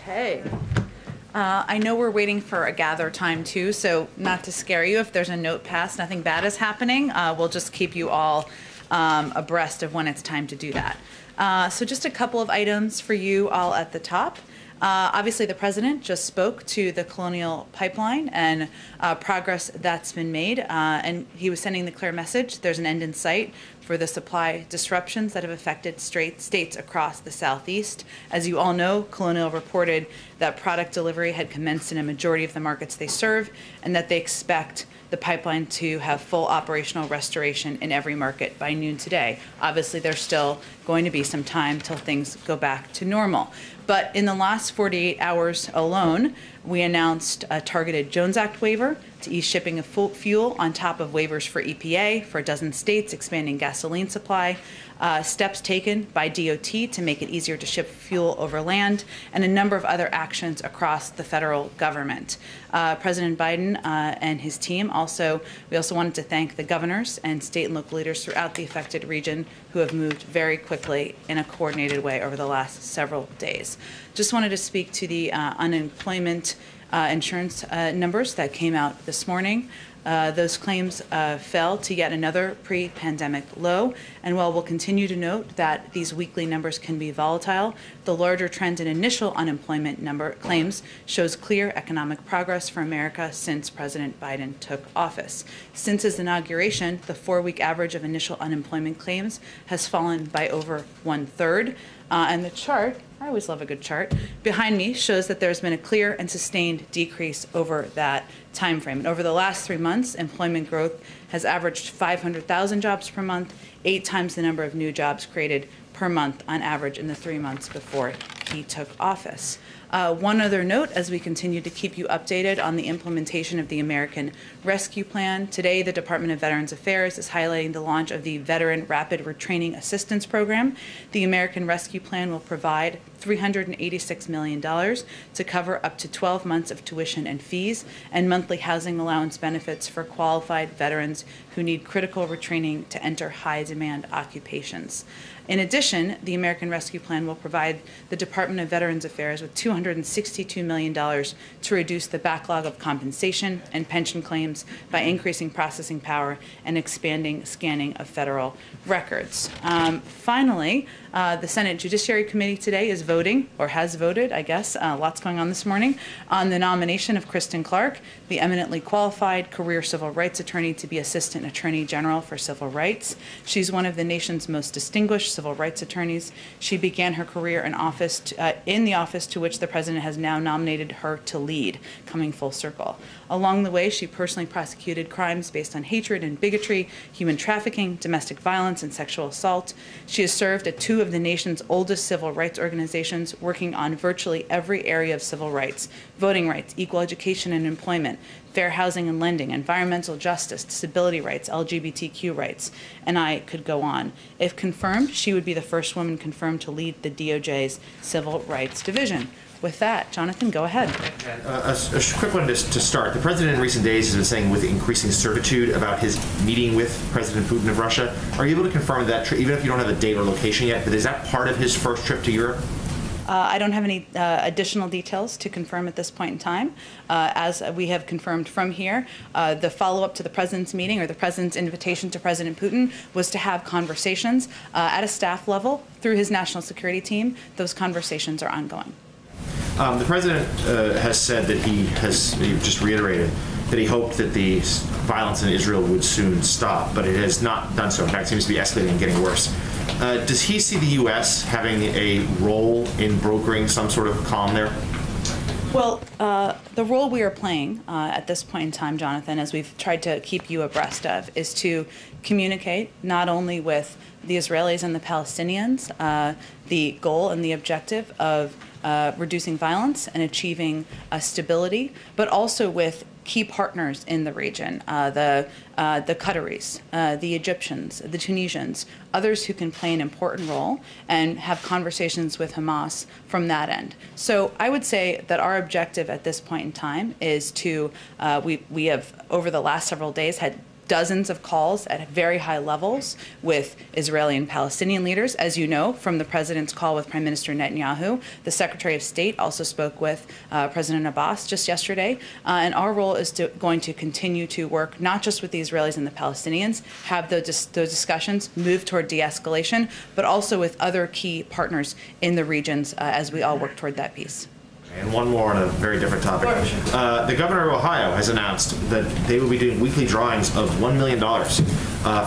Okay. I know we're waiting for a gather time too, so not to scare you, if there's a note passed, nothing bad is happening. We'll just keep you all abreast of when it's time to do that. So just a couple of items for you all at the top. Obviously, the president just spoke to the Colonial Pipeline and progress that's been made, and he was sending the clear message: there's an end in sight for the supply disruptions that have affected states across the Southeast. As you all know, Colonial reported that product delivery had commenced in a majority of the markets they serve, and that they expect the pipeline to have full operational restoration in every market by noon today. Obviously, there's still going to be some time till things go back to normal. But in the last 48 hours alone, we announced a targeted Jones Act waiver to ease shipping of fuel on top of waivers for EPA for a dozen states, expanding gasoline supply, steps taken by DOT to make it easier to ship fuel over land, and a number of other actions across the federal government. President Biden and his team we also wanted to thank the governors and state and local leaders throughout the affected region who have moved very quickly in a coordinated way over the last several days. Just wanted to speak to the unemployment insurance numbers that came out this morning. Those claims fell to yet another pre-pandemic low, and while we'll continue to note that these weekly numbers can be volatile, the larger trend in initial unemployment claims shows clear economic progress for America since President Biden took office. Since his inauguration, the 4-week average of initial unemployment claims has fallen by over 1/3, and the chart, I always love a good chart, behind me shows that there's been a clear and sustained decrease over that time frame. And over the last 3 months, employment growth has averaged 500,000 jobs per month, 8 times the number of new jobs created per month on average in the 3 months before he took office. One other note, as we continue to keep you updated on the implementation of the American Rescue Plan, today the Department of Veterans Affairs is highlighting the launch of the Veteran Rapid Retraining Assistance Program. The American Rescue Plan will provide $386 million to cover up to 12 months of tuition and fees and monthly housing allowance benefits for qualified veterans who need critical retraining to enter high-demand occupations. In addition, the American Rescue Plan will provide the Department of Veterans Affairs with $262 million to reduce the backlog of compensation and pension claims by increasing processing power and expanding scanning of federal records. Finally, the Senate Judiciary Committee today is voting, or has voted, I guess, lots going on this morning, on the nomination of Kristen Clarke, the eminently qualified career civil rights attorney, to be Assistant Attorney General for Civil Rights. She's one of the nation's most distinguished civil rights attorneys. She began her career in the office to which the president has now nominated her to lead, coming full circle. Along the way, she personally prosecuted crimes based on hatred and bigotry, human trafficking, domestic violence, and sexual assault. She has served at 2 of the nation's oldest civil rights organizations, working on virtually every area of civil rights: voting rights, equal education and employment, fair housing and lending, environmental justice, disability rights, LGBTQ rights, and I could go on. If confirmed, she would be the first woman confirmed to lead the DOJ's Civil Rights Division. With that, Jonathan, go ahead. A quick one to start. The president in recent days has been saying with increasing certitude about his meeting with President Putin of Russia. Are you able to confirm that, even if you don't have a date or location yet, but is that part of his first trip to Europe? I don't have any additional details to confirm at this point in time. As we have confirmed from here, the follow-up to the president's meeting, or the president's invitation to President Putin, was to have conversations at a staff level through his national security team. Those conversations are ongoing. The president has said that he just reiterated that he hoped that the violence in Israel would soon stop, but it has not done so. In fact, it seems to be escalating and getting worse. Does he see the U.S. having a role in brokering some sort of calm there? Well, the role we are playing at this point in time, Jonathan, as we've tried to keep you abreast of, is to communicate not only with the Israelis and the Palestinians the goal and the objective of reducing violence and achieving stability, but also with key partners in the region, the Qataris, the Egyptians, the Tunisians, others who can play an important role, and have conversations with Hamas from that end. So I would say that our objective at this point in time is to, we have over the last several days had dozens of calls at very high levels with Israeli and Palestinian leaders. As you know, from the president's call with Prime Minister Netanyahu, the Secretary of State also spoke with President Abbas just yesterday. And our role is going to continue to work not just with the Israelis and the Palestinians, have those discussions, move toward de-escalation, but also with other key partners in the regions as we all work toward that peace. And one more on a very different topic. The governor of Ohio has announced that they will be doing weekly drawings of $1 million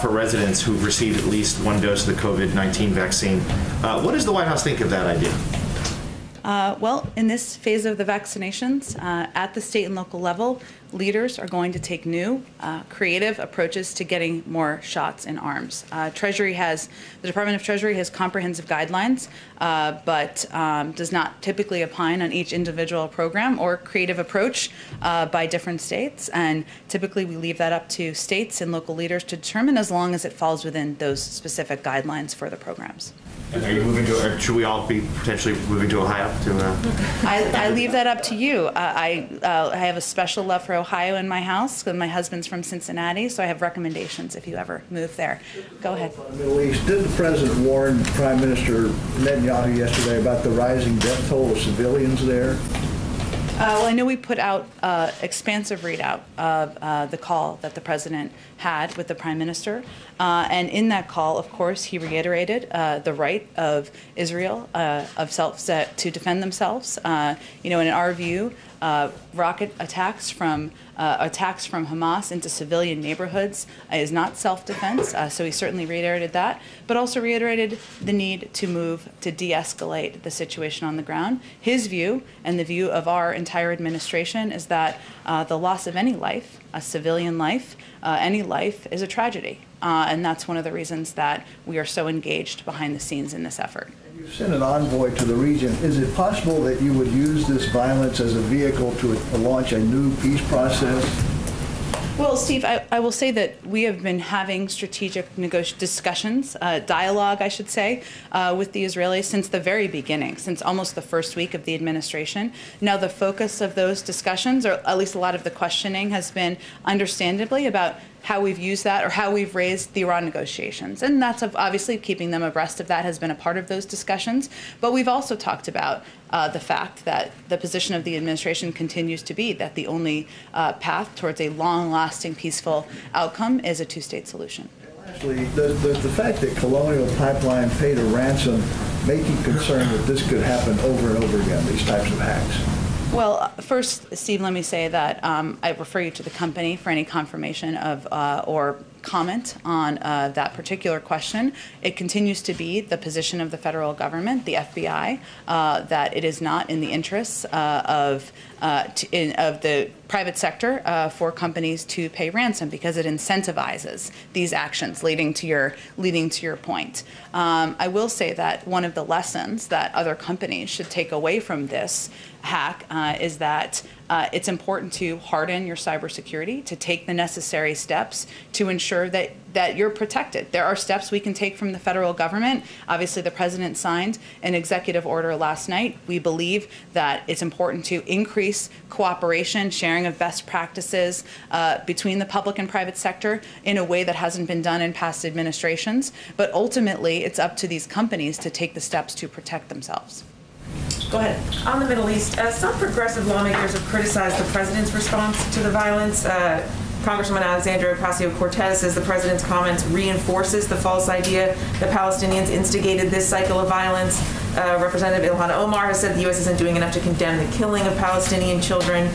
for residents who've received at least one dose of the COVID-19 vaccine. What does the White House think of that idea? Well, in this phase of the vaccinations, at the state and local level, leaders are going to take new, creative approaches to getting more shots in arms. The Department of Treasury has comprehensive guidelines, but does not typically opine on each individual program or creative approach by different states. And typically we leave that up to states and local leaders to determine, as long as it falls within those specific guidelines for the programs. And are you moving to, or should we all be potentially moving to Ohio? I leave that up to you. I have a special love for Ohio in my house because my husband's from Cincinnati, so I have recommendations if you ever move there. Go ahead. Middle East, did the president warn Prime Minister Netanyahu yesterday about the rising death toll of civilians there? Well, I know we put out expansive readout of the call that the president had with the prime minister. And in that call, of course, he reiterated the right of Israel to defend themselves. And in our view, rocket attacks from Hamas into civilian neighborhoods is not self-defense. So he certainly reiterated that, but also reiterated the need to move to de-escalate the situation on the ground. His view, and the view of our entire administration, is that the loss of any life, a civilian life, any life, is a tragedy. And that's one of the reasons that we are so engaged behind the scenes in this effort. You sent an envoy to the region. Is it possible that you would use this violence as a vehicle to launch a new peace process? Well, Steve, I will say that we have been having strategic discussions, dialogue, I should say, with the Israelis since the very beginning, since almost the first week of the administration. Now, the focus of those discussions, or at least a lot of the questioning, has been understandably about how we've used that or how we've raised the Iran negotiations. And that's obviously keeping them abreast of that has been a part of those discussions. But we've also talked about the fact that the position of the administration continues to be that the only path towards a long-lasting, peaceful outcome is a two-state solution. Lastly, does the fact that Colonial Pipeline paid a ransom make you concerned that this could happen over and over again, these types of hacks? Well, first, Steve, let me say that I refer you to the company for any confirmation of or comment on that particular question. It continues to be the position of the federal government, the FBI, that it is not in the interests of the private sector for companies to pay ransom because it incentivizes these actions, leading to your point. I will say that one of the lessons that other companies should take away from this hack is that it's important to harden your cybersecurity, to take the necessary steps to ensure that you're protected. There are steps we can take from the federal government. Obviously, the president signed an executive order last night. We believe that it's important to increase cooperation, sharing of best practices between the public and private sector in a way that hasn't been done in past administrations. But ultimately, it's up to these companies to take the steps to protect themselves. Go ahead. On the Middle East, some progressive lawmakers have criticized the president's response to the violence. Congresswoman Alexandria Ocasio-Cortez says the president's comments reinforces the false idea that Palestinians instigated this cycle of violence. Representative Ilhan Omar has said the U.S. isn't doing enough to condemn the killing of Palestinian children.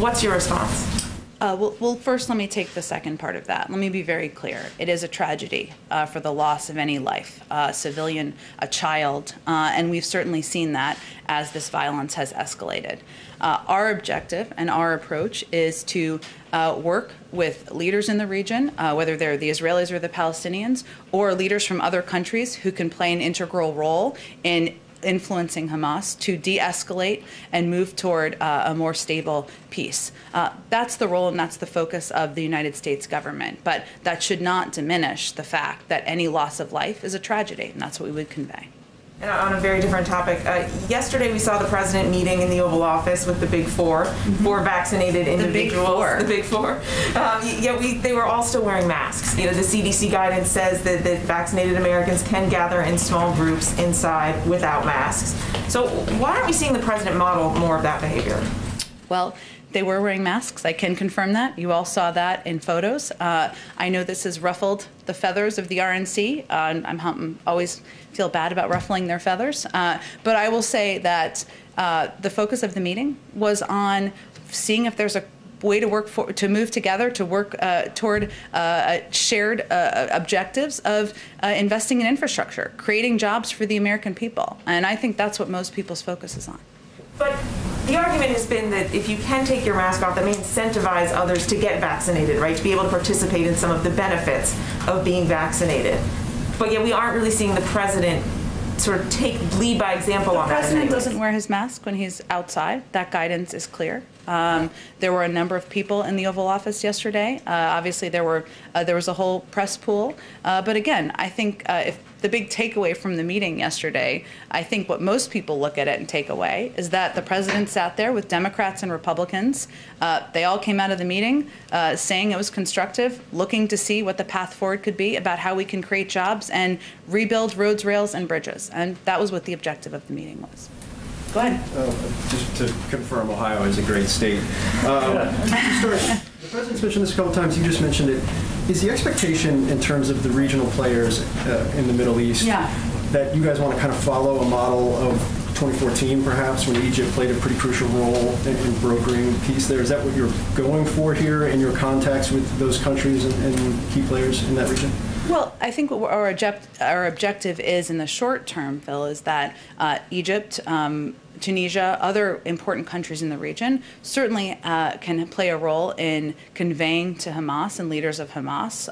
What's your response? Well, first, let me take the second part of that. Let me be very clear. It is a tragedy for the loss of any life, a civilian, a child, and we've certainly seen that as this violence has escalated. Our objective and our approach is to work with leaders in the region, whether they're the Israelis or the Palestinians, or leaders from other countries who can play an integral role in influencing Hamas to de-escalate and move toward a more stable peace. That's the role and that's the focus of the United States government. But that should not diminish the fact that any loss of life is a tragedy, and that's what we would convey. And on a very different topic, yesterday we saw the president meeting in the Oval Office with the Big Four, four vaccinated individuals. The Big Four. Yet they were all still wearing masks. You know, the CDC guidance says that vaccinated Americans can gather in small groups inside without masks. So why aren't we seeing the president model more of that behavior? Well, they were wearing masks. I can confirm that. You all saw that in photos. I know this has ruffled the feathers of the RNC. I'm always feel bad about ruffling their feathers. But I will say that the focus of the meeting was on seeing if there's a way to move together, to work toward shared objectives of investing in infrastructure, creating jobs for the American people. And I think that's what most people's focus is on. But the argument has been that if you can take your mask off, that may incentivize others to get vaccinated, right? To be able to participate in some of the benefits of being vaccinated. But yet we aren't really seeing the president sort of lead by example on that. The president doesn't wear his mask when he's outside. That guidance is clear. There were a number of people in the Oval Office yesterday. Obviously, there was a whole press pool. But again, I think if the big takeaway from the meeting yesterday, I think what most people look at it and take away is that the president sat there with Democrats and Republicans. They all came out of the meeting saying it was constructive, looking to see what the path forward could be about how we can create jobs and rebuild roads, rails, and bridges. And that was what the objective of the meeting was. Go ahead. Just to confirm, Ohio is a great state. The president's mentioned this a couple times. You just mentioned it. Is the expectation in terms of the regional players in the Middle East that you guys want to kind of follow a model of 2014, perhaps, when Egypt played a pretty crucial role in brokering peace there? Is that what you're going for here in your contacts with those countries and key players in that region? Well, I think what our objective is in the short term, Phil, is that Egypt, Tunisia, other important countries in the region certainly can play a role in conveying to Hamas and leaders of Hamas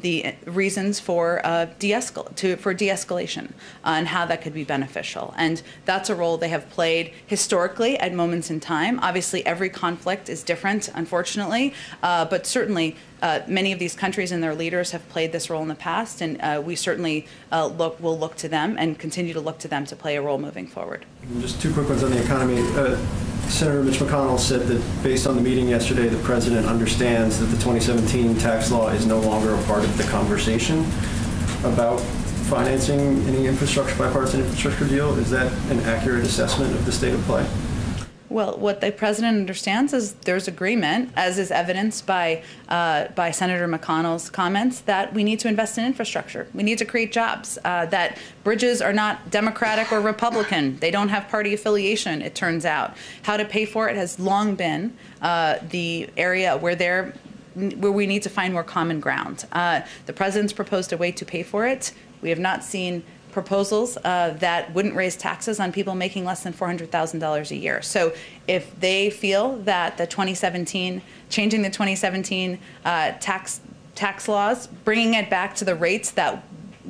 the reasons for de-escalation and how that could be beneficial. And that's a role they have played historically at moments in time. Obviously, every conflict is different, unfortunately, but certainly many of these countries and their leaders have played this role in the past, and we certainly will look to them and continue to look to them to play a role moving forward. Just two quick ones on the economy. Senator Mitch McConnell said that based on the meeting yesterday, the president understands that the 2017 tax law is no longer a part of the conversation about financing any bipartisan infrastructure deal. Is that an accurate assessment of the state of play? Well, what the president understands is there's agreement, as is evidenced by Senator McConnell's comments, that we need to invest in infrastructure. We need to create jobs, that bridges are not Democratic or Republican. They don't have party affiliation, it turns out. How to pay for it has long been the area where we need to find more common ground. The president's proposed a way to pay for it. We have not seen proposals that wouldn't raise taxes on people making less than $400,000 a year. So if they feel that changing the 2017 tax laws, bringing it back to the rates that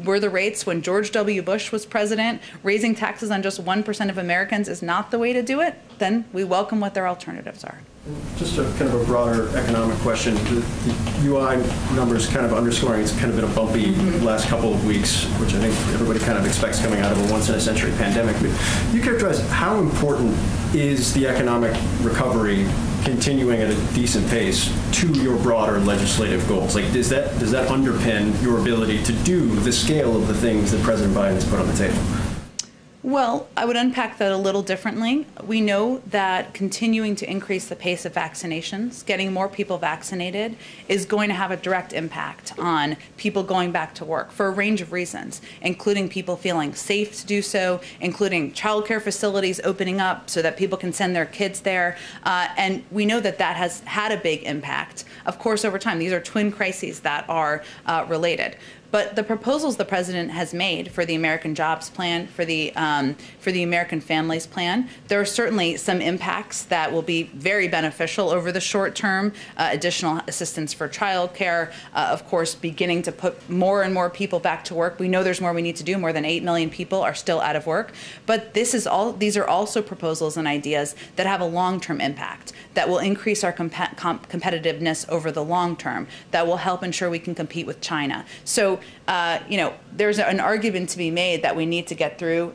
were the rates when George W. Bush was president, raising taxes on just 1% of Americans is not the way to do it, then we welcome what their alternatives are. Just a kind of a broader economic question. The UI numbers kind of underscoring it's kind of been a bumpy last couple of weeks, which I think everybody kind of expects coming out of a once-in-a-century pandemic. But you characterize how important is the economic recovery continuing at a decent pace to your broader legislative goals? Like, does that underpin your ability to do the scale of the things that President Biden has put on the table? Well, I would unpack that a little differently. We know that continuing to increase the pace of vaccinations, getting more people vaccinated, is going to have a direct impact on people going back to work for a range of reasons, including people feeling safe to do so, including childcare facilities opening up so that people can send their kids there. And we know that that has had a big impact. Of course, over time, these are twin crises that are related. But the proposals the president has made for the American Jobs Plan, for the American Families Plan, there are certainly some impacts that will be very beneficial over the short term. Additional assistance for childcare, of course, beginning to put more and more people back to work. We know there's more we need to do. More than 8 million people are still out of work. But these are also proposals and ideas that have a long-term impact, that will increase our competitiveness over the long term, that will help ensure we can compete with China. So, there's an argument to be made that we need to get through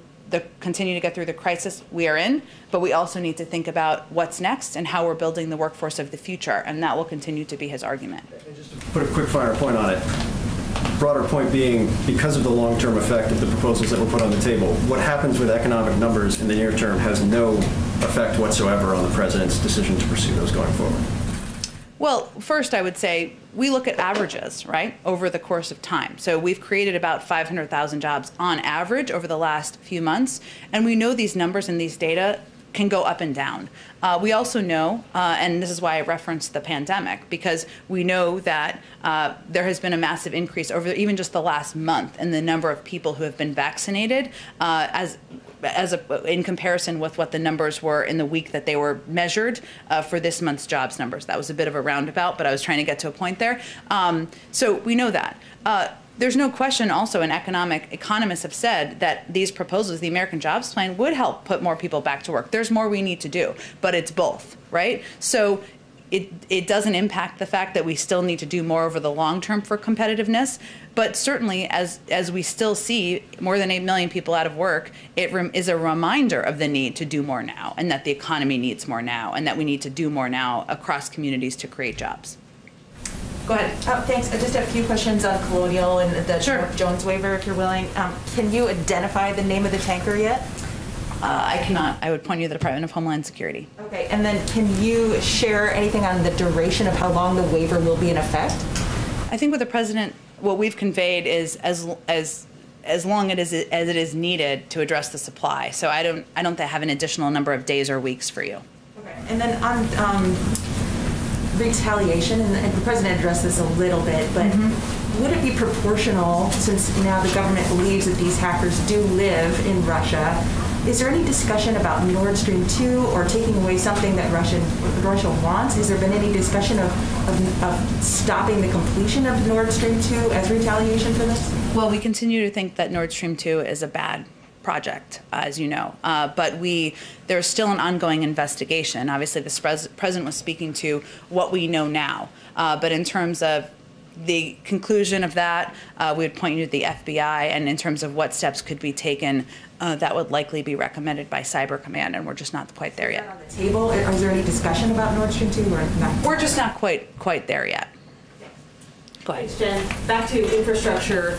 continue to get through the crisis we are in, but we also need to think about what's next and how we're building the workforce of the future, and that will continue to be his argument. And just to put a quick finer point on it, broader point being, because of the long-term effect of the proposals that were put on the table, what happens with economic numbers in the near term has no effect whatsoever on the president's decision to pursue those going forward. Well, first I would say we look at averages, right, over the course of time. So we've created about 500,000 jobs on average over the last few months, and we know these numbers and these data can go up and down. We also know, and this is why I referenced the pandemic, because we know that there has been a massive increase over even just the last month in the number of people who have been vaccinated in comparison with what the numbers were in the week that they were measured for this month's jobs numbers. That was a bit of a roundabout, but I was trying to get to a point there. So we know that. There's no question also, and economists have said that these proposals, the American Jobs Plan, would help put more people back to work. There's more we need to do, but it's both, right? So it doesn't impact the fact that we still need to do more over the long term for competitiveness, but certainly as we still see more than 8 million people out of work, it is a reminder of the need to do more now, and that the economy needs more now, and that we need to do more now across communities to create jobs. Go ahead. Thanks. I just have a few questions on Colonial and the Sure. Jones waiver, if you're willing. Can you identify the name of the tanker yet? I cannot. I would point you to the Department of Homeland Security. Okay. And then can you share anything on the duration of how long the waiver will be in effect? I think with the president, what we've conveyed is as long as it is needed to address the supply. So I don't have an additional number of days or weeks for you. Okay. And then on retaliation, and the president addressed this a little bit, but would it be proportional, since now the government believes that these hackers do live in Russia? Is there any discussion about Nord Stream 2 or taking away something that Russia wants? Has there been any discussion of stopping the completion of Nord Stream 2 as retaliation for this? Well, we continue to think that Nord Stream 2 is a bad project, as you know, but there's still an ongoing investigation. Obviously, the president was speaking to what we know now, but in terms of the conclusion of that, we would point you to the FBI, and in terms of what steps could be taken, that would likely be recommended by Cyber Command, and we're just not quite there yet. On the table, is there any discussion about Nord Stream 2 or not? We're just not quite there yet. Go ahead. Thanks, Jen. Back to infrastructure.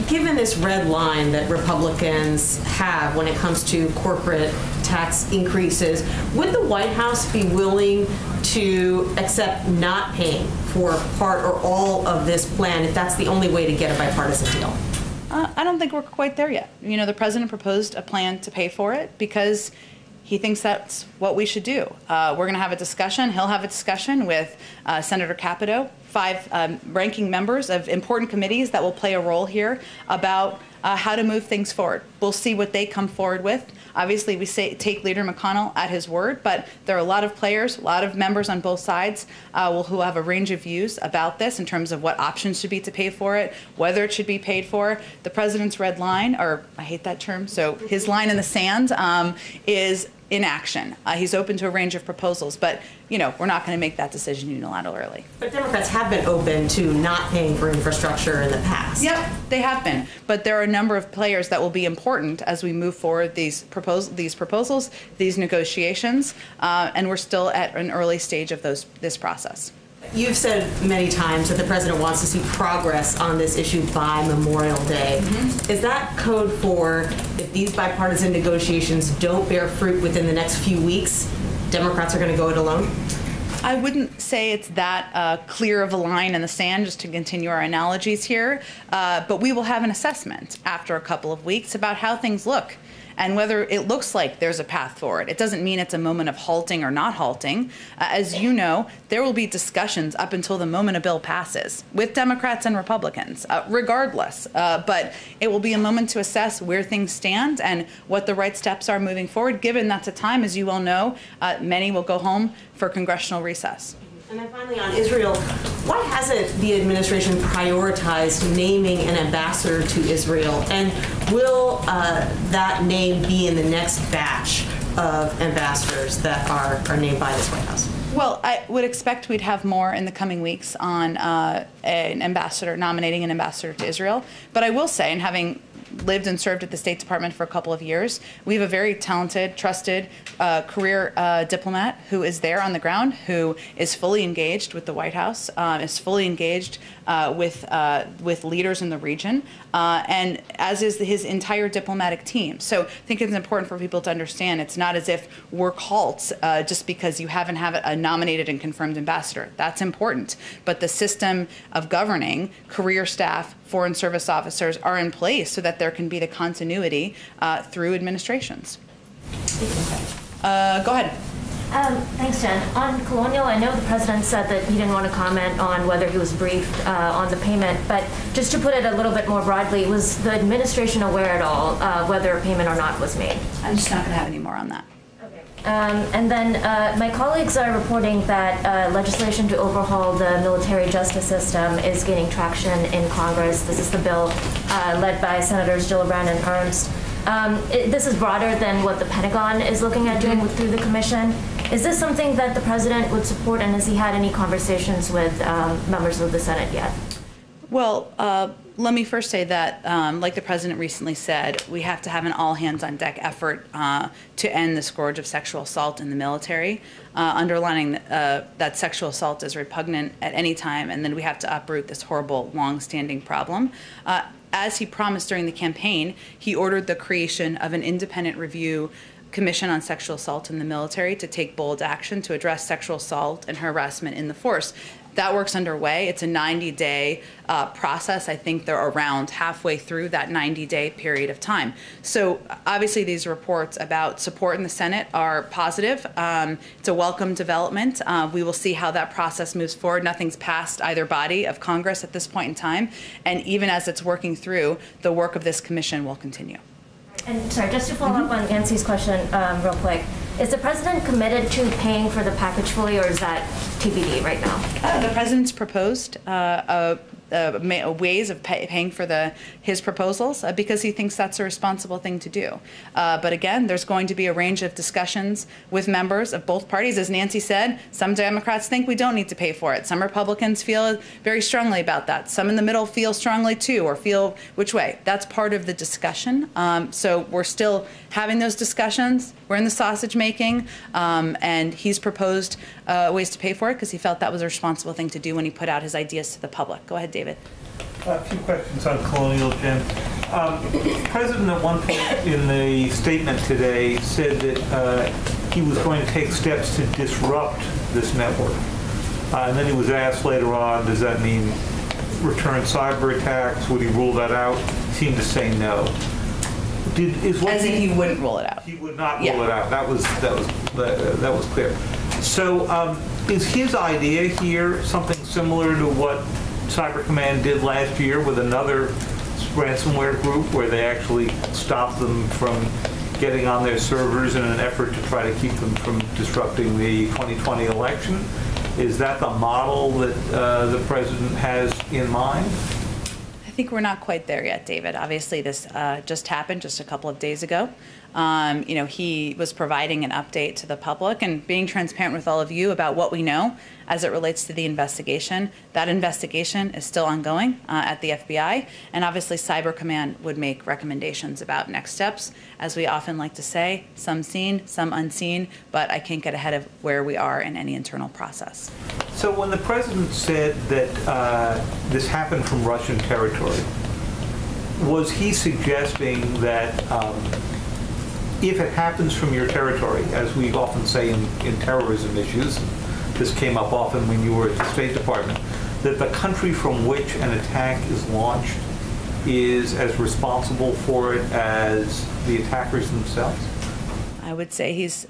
Given this red line that Republicans have when it comes to corporate tax increases, would the White House be willing to accept not paying for part or all of this plan if that's the only way to get a bipartisan deal? I don't think we're quite there yet. You know, the president proposed a plan to pay for it because he thinks that's what we should do. We're going to have a discussion. He'll have a discussion with Senator Capito, 5 ranking members of important committees that will play a role here about how to move things forward. We'll see what they come forward with. Obviously, we take Leader McConnell at his word, but there are a lot of players, a lot of members on both sides who have a range of views about this in terms of what options should be to pay for it, whether it should be paid for. The president's red line, or I hate that term, so his line in the sand is inaction. He's open to a range of proposals, but you know, we're not going to make that decision unilaterally. But Democrats have been open to not paying for infrastructure in the past. Yep, they have been. But there are a number of players that will be important as we move forward these proposals, these negotiations, and we're still at an early stage of this process. You've said many times that the president wants to see progress on this issue by Memorial Day. Is that code for if these bipartisan negotiations don't bear fruit within the next few weeks, Democrats are going to go it alone? I wouldn't say it's that clear of a line in the sand, just to continue our analogies here, but we will have an assessment after a couple of weeks about how things look and whether it looks like there's a path forward. It doesn't mean it's a moment of halting or not halting. As you know, there will be discussions up until the moment a bill passes with Democrats and Republicans, regardless. But it will be a moment to assess where things stand and what the right steps are moving forward, given that's a time, as you well know, many will go home for congressional recess. And then finally on Israel, why hasn't the administration prioritized naming an ambassador to Israel? And will that name be in the next batch of ambassadors that are named by this White House? Well, I would expect we'd have more in the coming weeks on nominating an ambassador to Israel. But I will say, and having lived and served at the State Department for a couple of years. We have a very talented, trusted career diplomat who is there on the ground, who is fully engaged with the White House, is fully engaged with leaders in the region, and as is his entire diplomatic team. So I think it's important for people to understand it's not as if we're cults just because you haven't have a nominated and confirmed ambassador. That's important. But the system of governing, career staff, foreign service officers are in place so that there can be the continuity through administrations. Go ahead. Thanks, Jen. On Colonial, I know the president said that he didn't want to comment on whether he was briefed on the payment, but just to put it a little bit more broadly, was the administration aware at all whether a payment or not was made? I'm just not going to have any more on that. Okay. And then my colleagues are reporting that legislation to overhaul the military justice system is gaining traction in Congress. This is the bill led by Senators Gillibrand and Ernst. This is broader than what the Pentagon is looking at doing through the commission. Is this something that the president would support, and has he had any conversations with members of the Senate yet? Well, let me first say that, like the president recently said, we have to have an all-hands-on-deck effort to end the scourge of sexual assault in the military, underlining that sexual assault is repugnant at any time, and then we have to uproot this horrible, long-standing problem. As he promised during the campaign, he ordered the creation of an independent review commission on sexual assault in the military to take bold action to address sexual assault and harassment in the force. That work's underway. It's a 90-day process. I think they're around halfway through that 90-day period of time. So obviously these reports about support in the Senate are positive. It's a welcome development. We will see how that process moves forward. Nothing's passed either body of Congress at this point in time. And even as it's working through, the work of this commission will continue. And sorry, just to follow up on Nancy's question real quick, is the president committed to paying for the package fully, or is that TBD right now? The president's proposed ways of paying for his proposals because he thinks that's a responsible thing to do. But again, there's going to be a range of discussions with members of both parties. As Nancy said, some Democrats think we don't need to pay for it. Some Republicans feel very strongly about that. Some in the middle feel strongly too, or feel which way. That's part of the discussion. So we're still having those discussions. We're in the sausage making, and he's proposed ways to pay for it because he felt that was a responsible thing to do when he put out his ideas to the public. Go ahead, David. A few questions on Colonial, Jen. The president at one point in the statement today said that he was going to take steps to disrupt this network. And then he was asked later on, does that mean return cyber attacks? Would he rule that out? He seemed to say no. As if he wouldn't rule it out. He would not rule it out. That was clear. So is his idea here something similar to what Cyber Command did last year with another ransomware group, where they actually stopped them from getting on their servers in an effort to try to keep them from disrupting the 2020 election? Is that the model that the president has in mind? I think we're not quite there yet, David. Obviously, this just happened just a couple of days ago. He was providing an update to the public and being transparent with all of you about what we know as it relates to the investigation. That investigation is still ongoing at the FBI, and obviously Cyber Command would make recommendations about next steps. As we often like to say, some seen, some unseen, but I can't get ahead of where we are in any internal process. So when the president said that this happened from Russian territory, was he suggesting that if it happens from your territory, as we often say in terrorism issues, this came up often when you were at the State Department, that the country from which an attack is launched is as responsible for it as the attackers themselves? I would say he's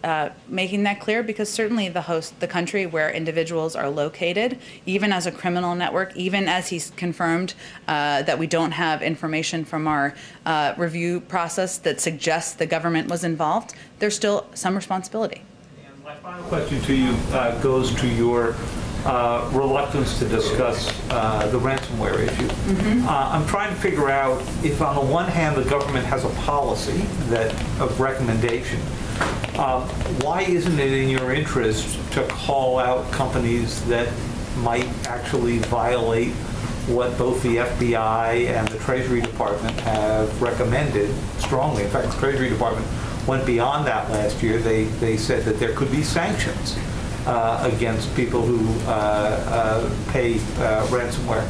making that clear because certainly the country where individuals are located, even as a criminal network, even as he's confirmed that we don't have information from our review process that suggests the government was involved, there's still some responsibility. And my final question to you goes to your reluctance to discuss the ransomware issue. Mm-hmm. I'm trying to figure out if on the one hand the government has a policy of recommendation, why isn't it in your interest to call out companies that might actually violate what both the FBI and the Treasury Department have recommended strongly. In fact, the Treasury Department went beyond that last year. They said that there could be sanctions against people who pay ransomware.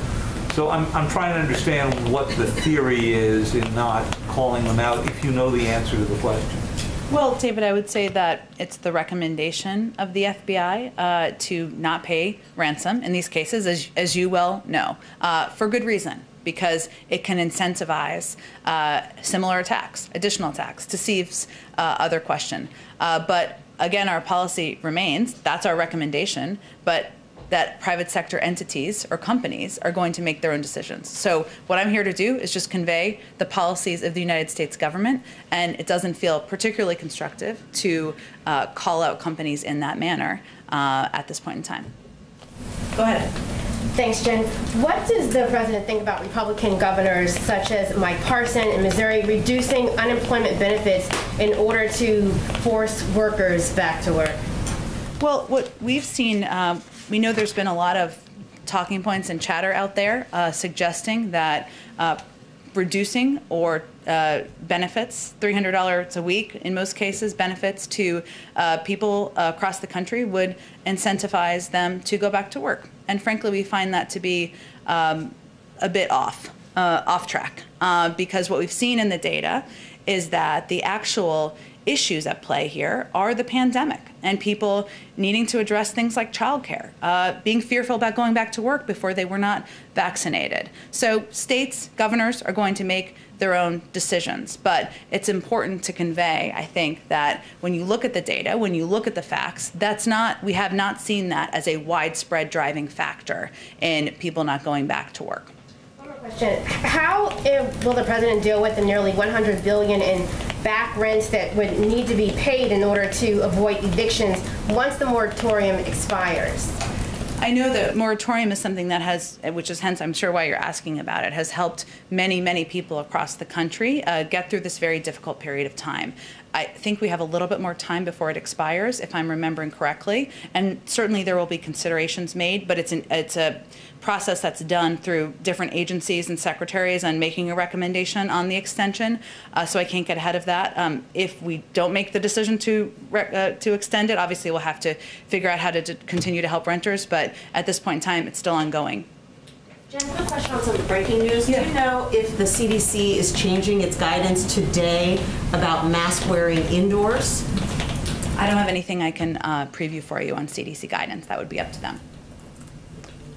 So I'm trying to understand what the theory is in not calling them out, if you know the answer to the question. Well, David, I would say that it's the recommendation of the FBI to not pay ransom in these cases, as you well know, for good reason, because it can incentivize similar attacks, additional attacks, to Steve's other question. But again, our policy remains, that's our recommendation, but that private sector entities or companies are going to make their own decisions. So what I'm here to do is just convey the policies of the United States government, and it doesn't feel particularly constructive to call out companies in that manner at this point in time. Go ahead. Thanks, Jen. What does the president think about Republican governors such as Mike Parson in Missouri reducing unemployment benefits in order to force workers back to work? Well, what we've seen, we know there's been a lot of talking points and chatter out there suggesting that reducing or benefits, $300 a week in most cases, benefits to people across the country would incentivize them to go back to work. And frankly, we find that to be a bit off track because what we've seen in the data is that the actual issues at play here are the pandemic and people needing to address things like childcare, being fearful about going back to work before they were not vaccinated. So states, governors are going to make their own decisions, but it's important to convey, I think, that when you look at the data, when you look at the facts, we have not seen that as a widespread driving factor in people not going back to work. Question. How will the president deal with the nearly $100 billion in back rents that would need to be paid in order to avoid evictions once the moratorium expires? I know that moratorium is something that has, which is hence I'm sure why you're asking about it, has helped many, many people across the country get through this very difficult period of time. I think we have a little bit more time before it expires, if I'm remembering correctly, and certainly there will be considerations made, but it's a process that's done through different agencies and secretaries on making a recommendation on the extension, so I can't get ahead of that. If we don't make the decision to extend it, obviously we'll have to figure out how to continue to help renters, but at this point in time, it's still ongoing. Jen, I have a question on some breaking news. Yeah. Do you know if the CDC is changing its guidance today about mask wearing indoors? I don't have anything I can preview for you on CDC guidance. That would be up to them.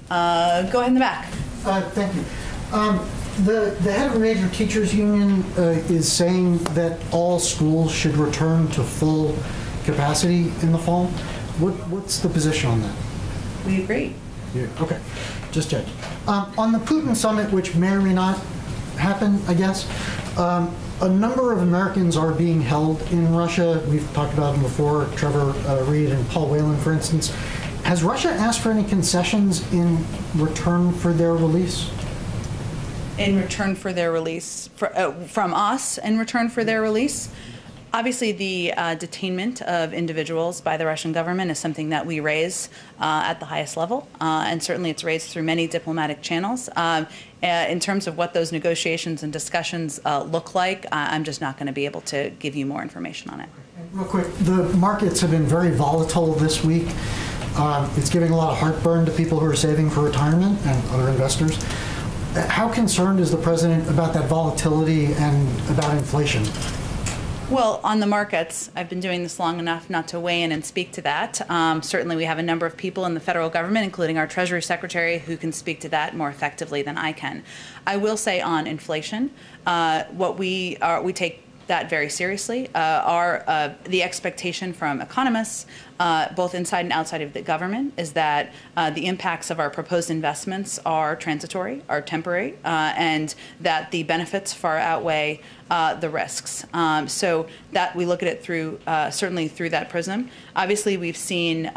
Go ahead in the back. Thank you. The head of a major teachers union is saying that all schools should return to full capacity in the fall. What's the position on that? We agree. Yeah, okay, just checking. On the Putin summit, which may or may not happen, I guess, a number of Americans are being held in Russia. We've talked about them before, Trevor Reed and Paul Whelan, for instance. Has Russia asked for any concessions in return for their release? In return for their release, from us in return for their release? Obviously, the detainment of individuals by the Russian government is something that we raise at the highest level, and certainly it's raised through many diplomatic channels. In terms of what those negotiations and discussions look like, I'm just not going to be able to give you more information on it. Real quick, the markets have been very volatile this week. It's giving a lot of heartburn to people who are saving for retirement and other investors. How concerned is the president about that volatility and about inflation? Well, on the markets, I've been doing this long enough not to weigh in and speak to that. Certainly we have a number of people in the federal government, including our Treasury Secretary, who can speak to that more effectively than I can. I will say on inflation, we take that very seriously. The expectation from economists, both inside and outside of the government, is that the impacts of our proposed investments are transitory, are temporary, and that the benefits far outweigh the risks. So that we look at it through, certainly through that prism. Obviously, we've seen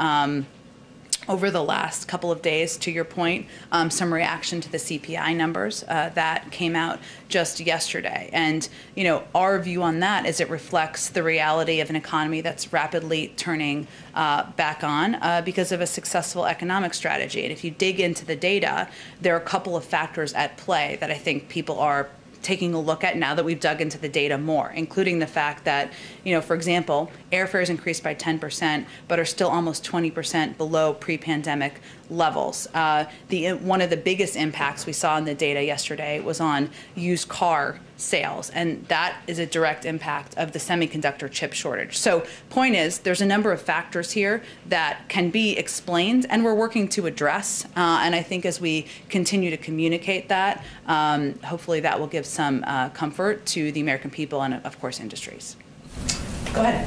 over the last couple of days, to your point, some reaction to the CPI numbers that came out just yesterday. And, you know, our view on that is it reflects the reality of an economy that's rapidly turning back on because of a successful economic strategy. And if you dig into the data, there are a couple of factors at play that I think people are taking a look at now that we've dug into the data more, including the fact that, you know, for example, airfares increased by 10%, but are still almost 20% below pre-pandemic levels. One of the biggest impacts we saw in the data yesterday was on used car sales, and that is a direct impact of the semiconductor chip shortage. So point is, there's a number of factors here that can be explained, and we're working to address, and I think as we continue to communicate that, hopefully that will give some comfort to the American people and, of course, industries. Go ahead.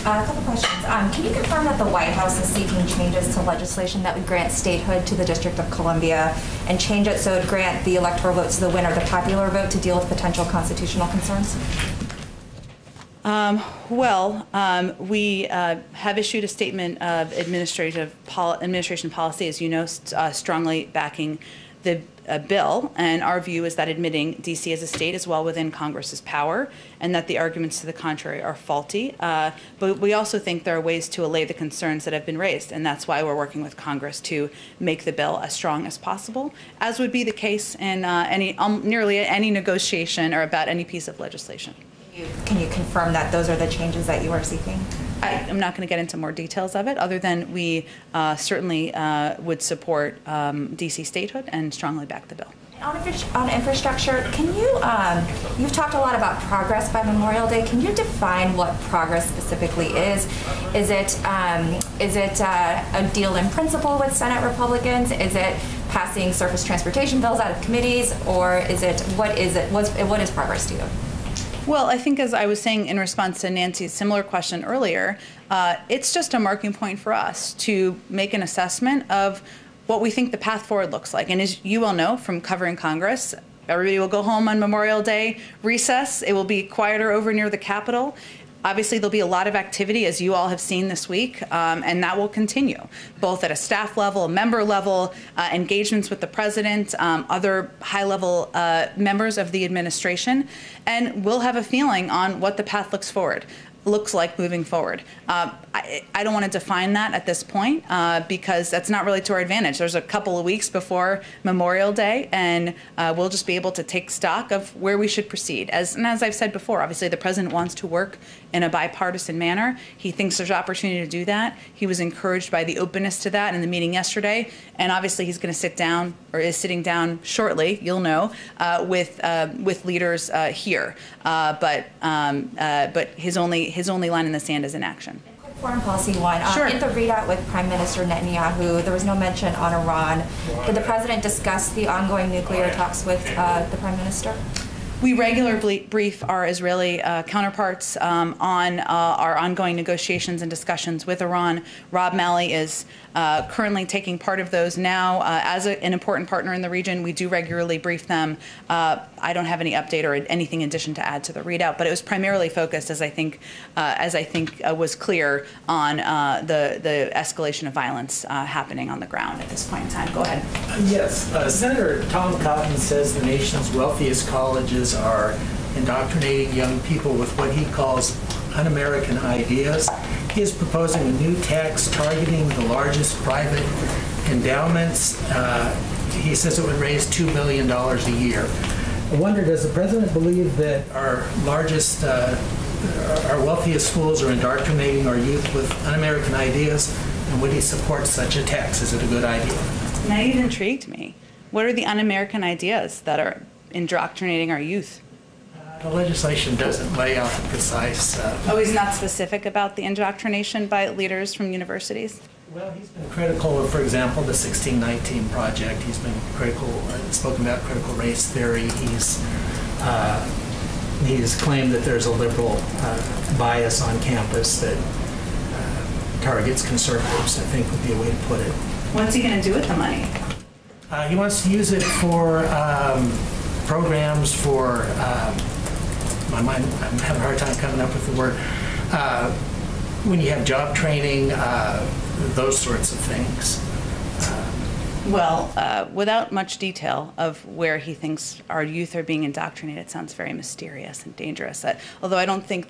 A couple questions. Can you confirm that the White House is seeking changes to legislation that would grant statehood to the District of Columbia and change it so it would grant the electoral vote to the winner, the popular vote, to deal with potential constitutional concerns? We have issued a statement of administration policy, as you know, strongly backing the bill, and our view is that admitting D.C. as a state is well within Congress's power, and that the arguments to the contrary are faulty. But we also think there are ways to allay the concerns that have been raised, and that's why we're working with Congress to make the bill as strong as possible, as would be the case in nearly any negotiation or about any piece of legislation. Can you confirm that those are the changes that you are seeking? I'm not going to get into more details of it, other than we certainly would support D.C. statehood and strongly back the bill. On infrastructure, can you, you've talked a lot about progress by Memorial Day. Can you define what progress specifically is? Is it a deal in principle with Senate Republicans? Is it passing surface transportation bills out of committees? Or is it, what is progress to you? Well, I think, as I was saying in response to Nancy's similar question earlier, it's just a marking point for us to make an assessment of what we think the path forward looks like. And as you all know from covering Congress, everybody will go home on Memorial Day recess. It will be quieter over near the Capitol. Obviously, there'll be a lot of activity, as you all have seen this week, and that will continue, both at a staff level, member level, engagements with the president, other high-level members of the administration, and we'll have a feeling on what the path looks like moving forward. I don't want to define that at this point because that's not really to our advantage. There's a couple of weeks before Memorial Day, and we'll just be able to take stock of where we should proceed. And as I've said before, obviously the president wants to work in a bipartisan manner. He thinks there's opportunity to do that. He was encouraged by the openness to that in the meeting yesterday, and obviously he's going to sit down, or is sitting down shortly, you'll know, with leaders here. But his only line in the sand is inaction. Quick foreign policy one. Sure. In the readout with Prime Minister Netanyahu, there was no mention on Iran. Did the president discuss the ongoing nuclear talks with the Prime Minister? We regularly brief our Israeli counterparts on our ongoing negotiations and discussions with Iran. Rob Malley is currently taking part of those now. As an important partner in the region, we do regularly brief them. I don't have any update or anything in addition to add to the readout, but it was primarily focused, as I think was clear, on the escalation of violence happening on the ground at this point in time. Go ahead. Yes. Senator Tom Cotton says the nation's wealthiest colleges are indoctrinating young people with what he calls un-American ideas. He is proposing a new tax targeting the largest private endowments. He says it would raise $2 billion a year. I wonder, does the president believe that our largest, our wealthiest schools are indoctrinating our youth with un-American ideas? And would he support such a tax? Is it a good idea? Now you've intrigued me. What are the un-American ideas that are indoctrinating our youth? The legislation doesn't lay out the precise... He's not specific about the indoctrination by leaders from universities? Well, he's been critical of, for example, the 1619 Project. He's been critical, spoken about critical race theory. He's claimed that there's a liberal bias on campus that targets conservatives, I think would be a way to put it. What's he going to do with the money? He wants to use it for programs for, I'm having a hard time coming up with the word, when you have job training, those sorts of things. Well, without much detail of where he thinks our youth are being indoctrinated, it sounds very mysterious and dangerous. Although I don't think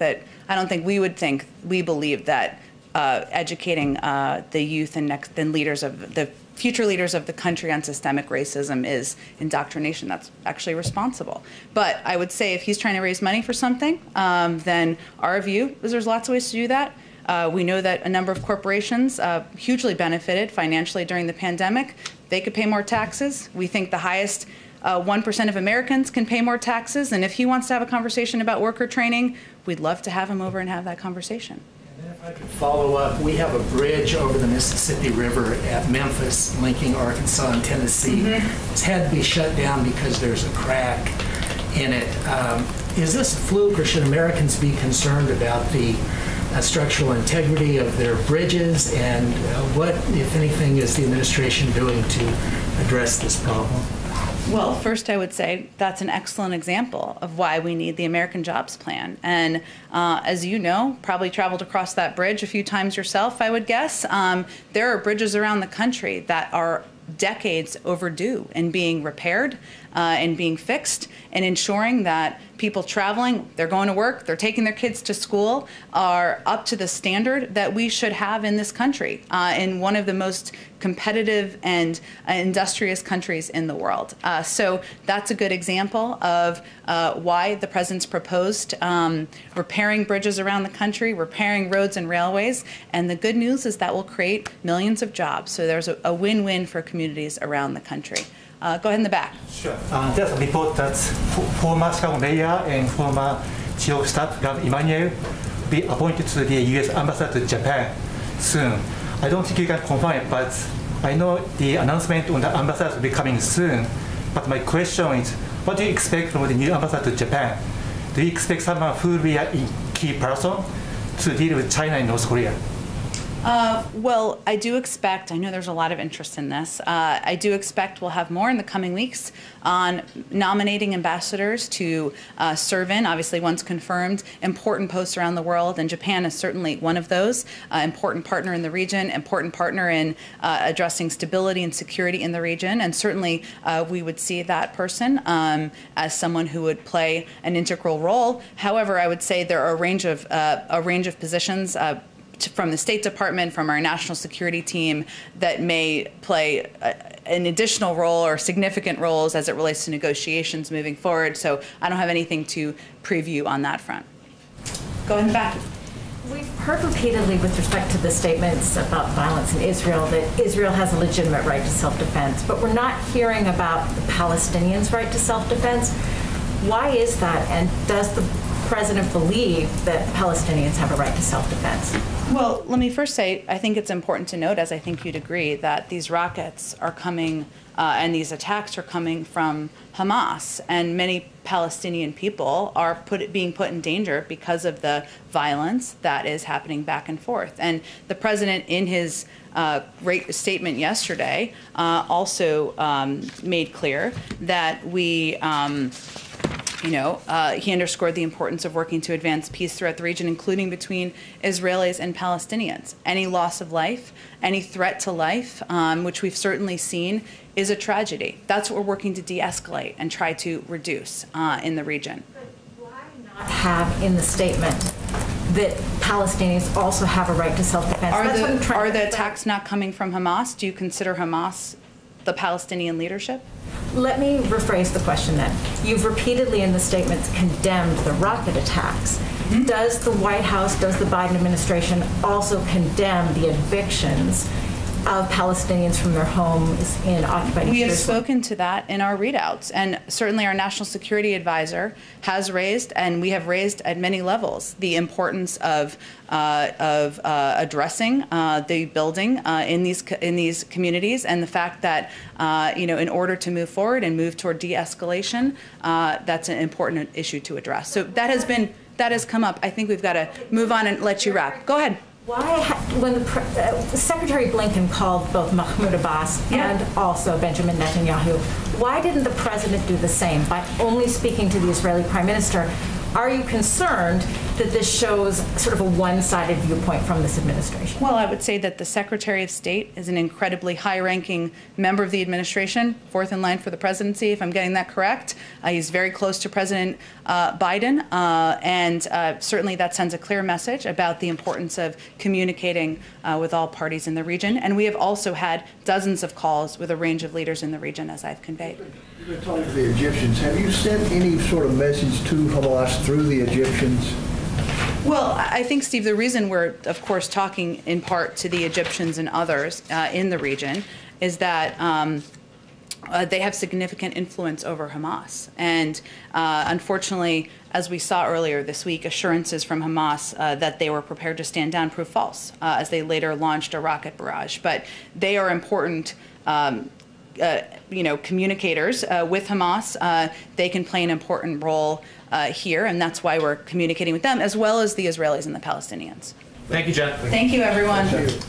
we believe that educating the youth and the future leaders of the country on systemic racism is indoctrination. That's actually responsible. But I would say if he's trying to raise money for something, then our view is there's lots of ways to do that. We know that a number of corporations hugely benefited financially during the pandemic. They could pay more taxes. We think the highest 1% of Americans can pay more taxes. And if he wants to have a conversation about worker training, we'd love to have him over and have that conversation. And then if I could follow up, we have a bridge over the Mississippi River at Memphis linking Arkansas and Tennessee. It's had to be shut down because there's a crack in it. Is this a fluke, or should Americans be concerned about the structural integrity of their bridges, and what, if anything, is the administration doing to address this problem? Well, first I would say that's an excellent example of why we need the American Jobs Plan. And as you know, probably traveled across that bridge a few times yourself, I would guess. There are bridges around the country that are decades overdue in being repaired and being fixed, and ensuring that people traveling, they're going to work, they're taking their kids to school, are up to the standard that we should have in this country, in one of the most competitive and industrious countries in the world. So that's a good example of why the president's proposed repairing bridges around the country, repairing roads and railways. And the good news is that will create millions of jobs. So there's a win-win for communities around the country. Go ahead in the back. Sure. There's a report that former Chicago mayor and former chief of staff, Governor Emmanuel, be appointed to the U.S. ambassador to Japan soon. I don't think you can confirm it, but I know the announcement on the ambassador will be coming soon. But my question is, what do you expect from the new ambassador to Japan? Do you expect someone who will be a key person to deal with China and North Korea? Well, I do expect, I know there's a lot of interest in this, I do expect we'll have more in the coming weeks on nominating ambassadors to serve in, obviously once confirmed, important posts around the world, and Japan is certainly one of those, important partner in the region, important partner in addressing stability and security in the region, and certainly we would see that person as someone who would play an integral role. However, I would say there are a range of positions from the State Department, from our national security team, that may play an additional role or significant roles as it relates to negotiations moving forward. So I don't have anything to preview on that front. Go ahead and back. We've heard repeatedly with respect to the statements about violence in Israel that Israel has a legitimate right to self-defense, but we're not hearing about the Palestinians' right to self-defense. Why is that, and does the president believe that Palestinians have a right to self-defense? Well, let me first say, I think it's important to note, as I think you'd agree, that these rockets are coming and these attacks are coming from Hamas, and many Palestinian people are being put in danger because of the violence that is happening back and forth. And the president, in his statement yesterday, also made clear that we he underscored the importance of working to advance peace throughout the region, including between Israelis and Palestinians. Any loss of life, any threat to life, which we've certainly seen, is a tragedy. That's what we're working to de-escalate and try to reduce in the region. But why not have in the statement that Palestinians also have a right to self-defense? Are the attacks not coming from Hamas? Do you consider Hamas the Palestinian leadership? Let me rephrase the question then. You've repeatedly in the statements condemned the rocket attacks. Mm-hmm. Does the White House, does the Biden administration also condemn the evictions of Palestinians from their homes in occupied Jerusalem? We have spoken to that in our readouts, and certainly our national security advisor has raised, and we have raised at many levels, the importance of addressing the building in these communities, and the fact that in order to move forward and move toward de-escalation, that's an important issue to address. So that has come up. I think we've got to move on and let you wrap. Go ahead. Why, when Secretary Blinken called both Mahmoud Abbas and also Benjamin Netanyahu, why didn't the president do the same by only speaking to the Israeli prime minister? Are you concerned that this shows sort of a one-sided viewpoint from this administration? Well, I would say that the Secretary of State is an incredibly high-ranking member of the administration, fourth in line for the presidency, if I'm getting that correct. He's very close to President Biden, and certainly that sends a clear message about the importance of communicating with all parties in the region. And we have also had dozens of calls with a range of leaders in the region, as I've conveyed. You've been talking to the Egyptians. Have you sent any sort of message to Hamas through the Egyptians? Well, I think, Steve, the reason we're, of course, talking in part to the Egyptians and others in the region is that they have significant influence over Hamas. And unfortunately, as we saw earlier this week, assurances from Hamas that they were prepared to stand down proved false as they later launched a rocket barrage. But they are important communicators with Hamas. They can play an important role here, and that's why we're communicating with them, as well as the Israelis and the Palestinians. Thank you, Jen. Thank you, everyone. Thank you.